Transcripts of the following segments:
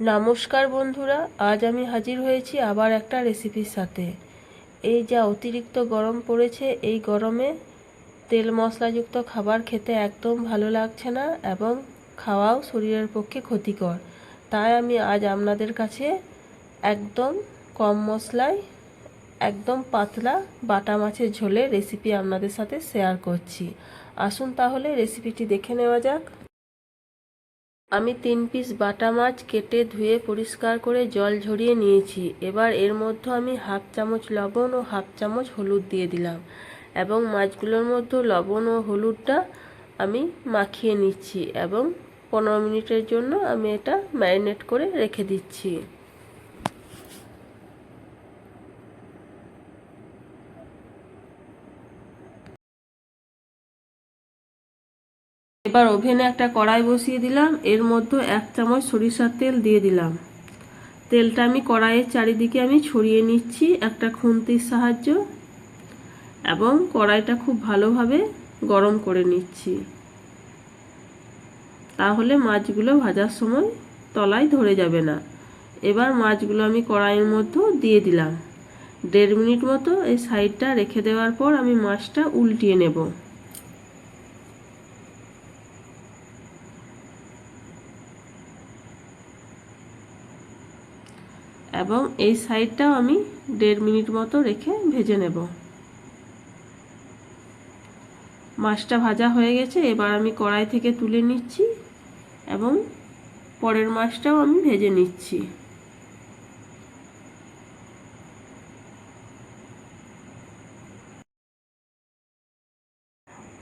নমস্কার বন্ধুরা, আজ আমি হাজির হয়েছি আবার একটা রেসিপির সাথে। এই যা অতিরিক্ত গরম পড়েছে, এই গরমে তেল মশলাযুক্ত খাবার খেতে একদম ভালো লাগছে না এবং খাওয়াও শরীরের পক্ষে ক্ষতিকর। তাই আমি আজ আপনাদের কাছে একদম কম মশলায় একদম পাতলা বাটা মাছের ঝোলের রেসিপি আপনাদের সাথে শেয়ার করছি। আসুন তাহলে রেসিপিটি দেখে নেওয়া যাক। আমি 3 পিস বাটা মাছ কেটে ধুয়ে পরিষ্কার করে জল ঝরিয়ে নিয়েছি। এবার এর মধ্যে আমি হাফ চামচ লবণ ও হাফ চামচ হলুদ দিয়ে দিলাম এবং মাছগুলোর মধ্যে লবণ ও হলুদটা আমি মাখিয়ে নিচ্ছি এবং 15 মিনিটের জন্য আমি এটা ম্যারিনেট করে রেখে দিচ্ছি। এবার ওভেনে একটা কড়াই বসিয়ে দিলাম, এর মধ্যে 1 চামচ সরিষার তেল দিয়ে দিলাম। তেলটা আমি কড়াইয়ের চারিদিকে আমি ছড়িয়ে নিচ্ছি একটা খুন্তির সাহায্য এবং কড়াইটা খুব ভালোভাবে গরম করে নিচ্ছি, তাহলে মাছগুলো ভাজার সময় তলায় ধরে যাবে না। এবার মাছগুলো আমি কড়াইয়ের মধ্যে দিয়ে দিলাম। 1.5 মিনিট মতো এই সাইডটা রেখে দেওয়ার পর আমি মাছটা উল্টিয়ে নেব এবং এই সাইডটাও আমি 1.5 মিনিট মতো রেখে ভেজে নেব। মাছটা ভাজা হয়ে গেছে, এবার আমি কড়াই থেকে তুলে নিচ্ছি এবং পরের মাছটাও আমি ভেজে নিচ্ছি।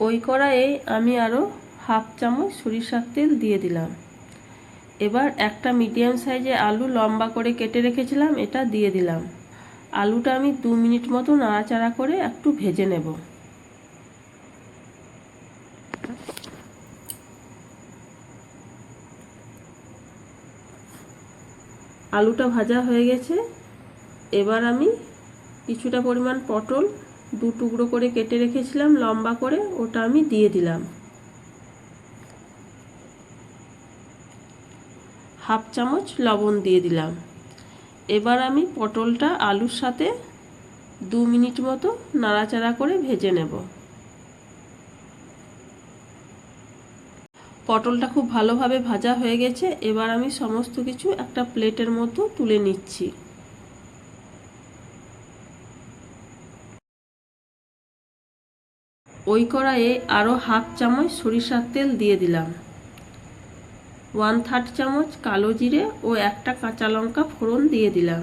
ওই কড়াইয়ে আমি আরও হাফ চামচ সরিষার তেল দিয়ে দিলাম। এবার একটা মিডিয়াম সাইজে আলু লম্বা করে কেটে রেখেছিলাম, এটা দিয়ে দিলাম। আলুটা আমি 2 মিনিট মতো নাড়াচাড়া করে একটু ভেজে নেব। আলুটা ভাজা হয়ে গেছে, এবার আমি কিছুটা পরিমাণ পটল 2 টুকরো করে কেটে রেখেছিলাম লম্বা করে, ওটা আমি দিয়ে দিলাম। হাফ চামচ লবণ দিয়ে দিলাম। এবার আমি পটলটা আলুর সাথে 2 মিনিট মতো নাড়াচাড়া করে ভেজে নেব। পটলটা খুব ভালোভাবে ভাজা হয়ে গেছে, এবার আমি সমস্ত কিছু একটা প্লেটের মধ্যে তুলে নিচ্ছি। ওই কড়াইয়ে আরও হাফ চামচ সরিষার তেল দিয়ে দিলাম। 1/3 চামচ কালো জিরে ও একটা কাঁচা লঙ্কা ফোড়ন দিয়ে দিলাম।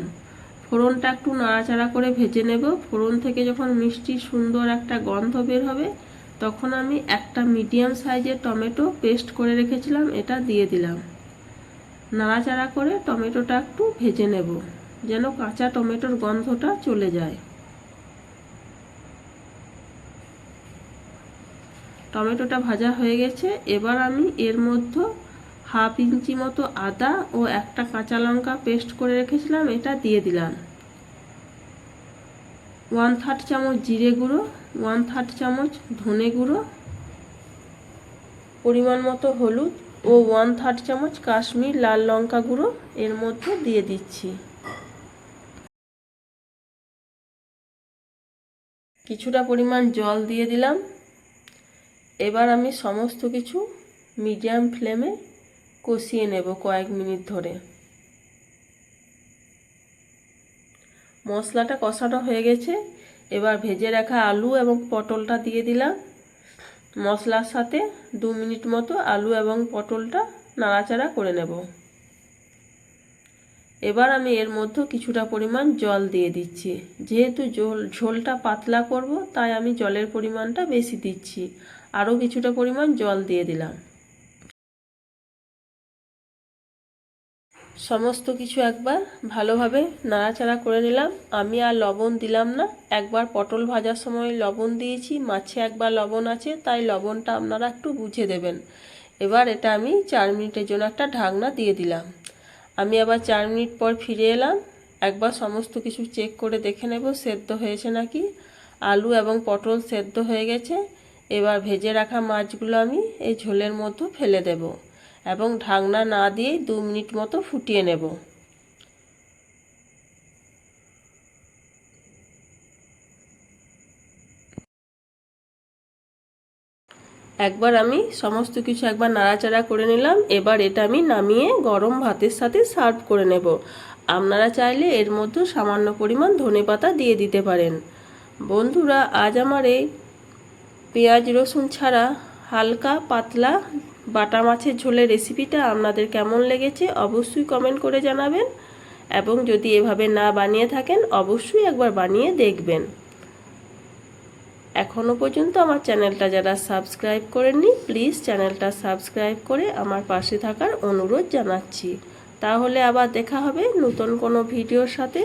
ফোড়নটা একটু নাড়াচাড়া করে ভেজে নেব। ফোড়ন থেকে যখন মিষ্টি সুন্দর একটা গন্ধ বের হবে, তখন আমি একটা মিডিয়াম সাইজের টমেটো পেস্ট করে রেখেছিলাম, এটা দিয়ে দিলাম। নাড়াচাড়া করে টমেটোটা একটু ভেজে নেব, যেন কাঁচা টমেটোর গন্ধটা চলে যায়। টমেটোটা ভাজা হয়ে গেছে, এবার আমি এর মধ্যে হাফ ইঞ্চি মতো আদা ও একটা কাঁচা লঙ্কা পেস্ট করে রেখেছিলাম, এটা দিয়ে দিলাম। 1/3 চামচ জিরে গুঁড়ো, 1/3 চামচ ধনে গুঁড়ো, পরিমাণ মতো হলুদ ও 1/3 চামচ কাশ্মীর লাল লঙ্কা গুঁড়ো এর মধ্যে দিয়ে দিচ্ছি। কিছুটা পরিমাণ জল দিয়ে দিলাম। এবার আমি সমস্ত কিছু মিডিয়াম ফ্লেমে কষিয়ে নেব কয়েক মিনিট ধরে। মশলাটা কষানো হয়ে গেছে, এবার ভেজে রাখা আলু এবং পটলটা দিয়ে দিলাম। মশলার সাথে 2 মিনিট মতো আলু এবং পটলটা নাড়াচাড়া করে নেব। এবার আমি এর মধ্যে কিছুটা পরিমাণ জল দিয়ে দিচ্ছি। যেহেতু ঝোলটা পাতলা করব, তাই আমি জলের পরিমাণটা বেশি দিচ্ছি। আরও কিছুটা পরিমাণ জল দিয়ে দিলাম। সমস্ত কিছু একবার ভালোভাবে নাড়াচাড়া করে নিলাম। আমি আর লবণ দিলাম না, একবার পটল ভাজার সময় লবণ দিয়েছি, মাছে একবার লবণ আছে, তাই লবণটা আপনারা একটু বুঝে দেবেন। এবার এটা আমি 4 মিনিটের জন্য একটা ঢাকনা দিয়ে দিলাম। আমি আবার 4 মিনিট পর ফিরে এলাম। একবার সমস্ত কিছু চেক করে দেখে নেব সেদ্ধ হয়েছে নাকি। আলু এবং পটল সেদ্ধ হয়ে গেছে। এবার ভেজে রাখা মাছগুলো আমি এই ঝোলের মধ্যে ফেলে দেব এবং ঢাকনা না দিয়ে 2 মিনিট মতো ফুটিয়ে নেব। একবার আমি সমস্ত কিছু একবার নাড়াচাড়া করে নিলাম। এবার এটা আমি নামিয়ে গরম ভাতের সাথে সার্ভ করে নেব। আপনারা চাইলে এর মধ্যে সামান্য পরিমাণ ধনেপাতা দিয়ে দিতে পারেন। বন্ধুরা, আজ আমার এই পেঁয়াজ রসুন ছাড়া হালকা পাতলা বাটা মাছের ঝোলের রেসিপিটা আপনাদের কেমন লেগেছে অবশ্যই কমেন্ট করে জানাবেন, এবং যদি এভাবে না বানিয়ে থাকেন অবশ্যই একবার বানিয়ে দেখবেন। এখনও পর্যন্ত আমার চ্যানেলটা যারা সাবস্ক্রাইব করেননি, প্লিজ চ্যানেলটা সাবস্ক্রাইব করে আমার পাশে থাকার অনুরোধ জানাচ্ছি। তাহলে আবার দেখা হবে নতুন কোনো ভিডিওর সাথে।